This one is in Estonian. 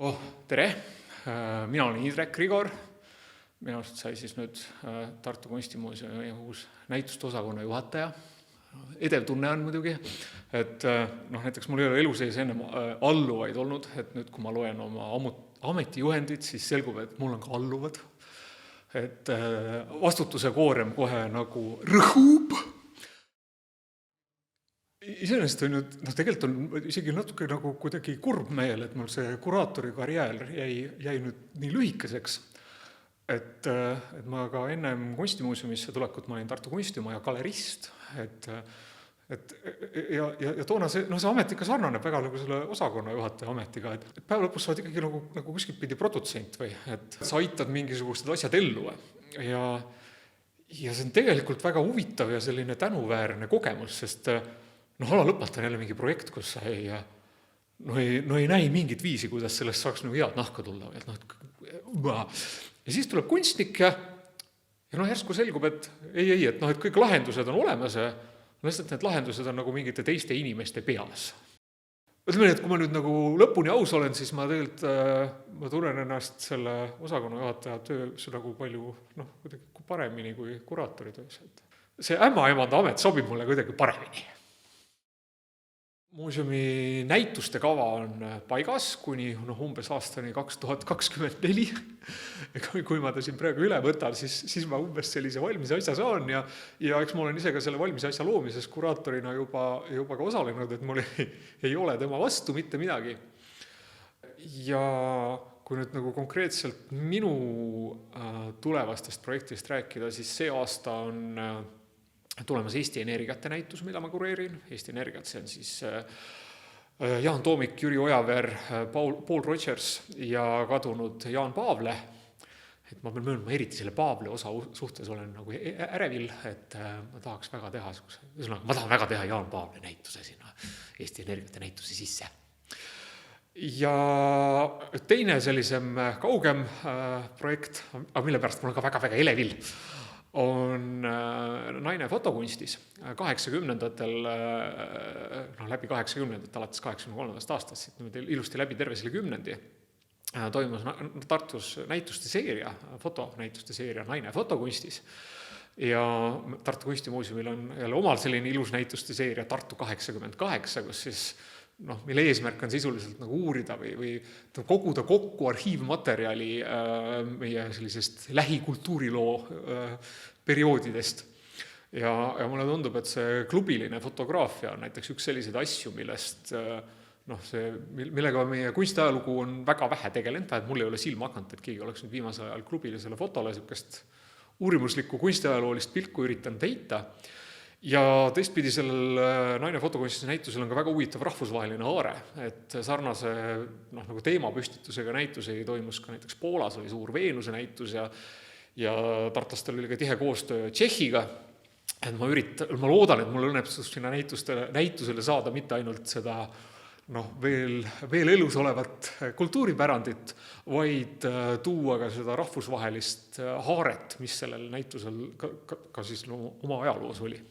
Tere! Mina olen Indrek Grigor. Minust sai siis nüüd Tartu Kunstimuuseumi uus näituste osakonna juhataja. Edev tunne on muidugi, et näiteks mul ei ole elu sees enne alluvaid olnud, et nüüd kui ma loen oma ametijuhendit, siis selgub, et mul on ka alluvad. Et vastutuse koorem kohe nagu rõhub. Iseenesest on tegelikult on isegi natuke nagu kuidagi kurb meel, et mul see kuraatori karjäär jäi nüüd nii lühikeseks, et ma ka ennem Kunstimuuseumisse tulekut ma olin Tartu Kunstimaja galerist, ja toona see amet ikka sarnaneb väga nagu selle osakonna juhataja ametiga, et päeva lõpus sa oled ikkagi nagu kuskilt pidi produtsent või, et sa aitad mingisugused asjad ellu. Ja see on tegelikult väga huvitav ja selline tänuväärne kogemus, sest ala lõpalt on jälle mingi projekt, kus sa ei näi mingit viisi, kuidas sellest saaks nagu head nahka tulla. Ja siis tuleb kunstnik ja järsku selgub, et et kõik lahendused on olemas ja lihtsalt need lahendused on nagu mingite teiste inimeste peas. Ütleme, et kui ma nüüd nagu lõpuni aus olen, siis ma tegelikult ma tunnen ennast selle osakonna juhataja töös nagu palju paremini kui kuraatori töös. See ämmaemanda amet sobib mulle kuidagi paremini. Muuseumi näituste kava on paigas kuni umbes aastani 2024. Kui ma ta siin praegu üle võtan, siis ma umbes sellise valmis asja saan ja eks ma olen ise ka selle valmis asja loomises kuraatorina juba ka osalenud, et mul ei ole tema vastu mitte midagi. Ja kui nüüd nagu konkreetselt minu tulevastest projektist rääkida, siis see aasta on tulemas Eesti Energiate näitus, mida ma kureerin. Eesti Energiat, see on siis Jaan Toomik, Jüri Ojaveer, Paul Rogers ja kadunud Jaan Paavle. Et ma pean möönma, eriti selle Paavle osa suhtes olen nagu ärevil, et ma tahaks väga teha, ma tahan väga teha Jaan Paavle näituse sinna Eesti Energiate näituse sisse. Ja teine sellisem kaugem projekt, aga mille pärast mul on ka väga elevil, on Naine fotokunstis 80-ndatel, läbi 80-ndat, alates 83. aastast, ilusti läbi terve selle 10. toimus Tartus näituste seeria, fotonäituste seeria Naine fotokunstis. Ja Tartu Kunstimuuseumil on jälle omal selline ilus näituste seeria Tartu 88, kus siis mille eesmärk on sisuliselt nagu uurida või koguda kokku arhiivmaterjali meie sellisest lähikultuuriloo perioodidest. Ja mulle tundub, et see klubiline fotograafia on näiteks üks selliseid asju, millest millega meie kunstiajalugu on väga vähe tegelenud, et mul ei ole silma hakanud, et keegi oleks nüüd viimasel ajal klubilisele fotole sükest uurimuslikku kunstiajaloolist pilku üritanud heita. Ja teistpidi sellel Naine fotokunstise näitusel on ka väga huvitav rahvusvaheline haare, et sarnase nagu teemapüstitusega näitusi toimus ka näiteks Poolas oli suur Veenuse näitus ja Tartlastel oli ka tihe koostöö Tšehhiga. Et ma loodan, et mul õnnestus sinna näitusele saada mitte ainult seda veel elus olevat kultuuripärandit, vaid tuua ka seda rahvusvahelist haaret, mis sellel näitusel ka siis oma ajaloos oli.